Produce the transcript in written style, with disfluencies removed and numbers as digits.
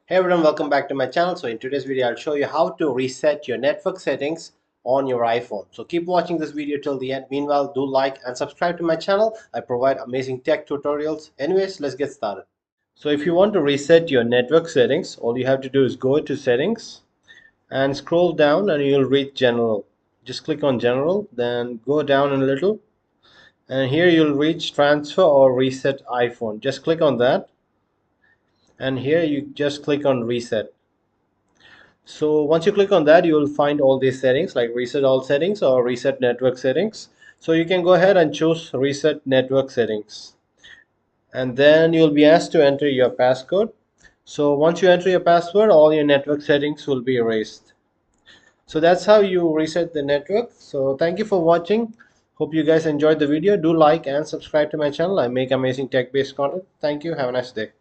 Hey everyone, welcome back to my channel. So in today's video, I'll show you how to reset your network settings on your iPhone. So keep watching this video till the end. Meanwhile, do like and subscribe to my channel. I provide amazing tech tutorials. Anyways, let's get started. So if you want to reset your network settings, all you have to do is go to settings and scroll down and you'll reach general. Just click on general, then go down a little and here you'll reach transfer or reset iPhone. Just click on that and here you just click on reset. So once you click on that, you will find all these settings like reset all settings or reset network settings. So you can go ahead and choose reset network settings. And then you'll be asked to enter your passcode. So once you enter your password, all your network settings will be erased. So that's how you reset the network. So thank you for watching. Hope you guys enjoyed the video. Do like and subscribe to my channel. I make amazing tech-based content. Thank you. Have a nice day.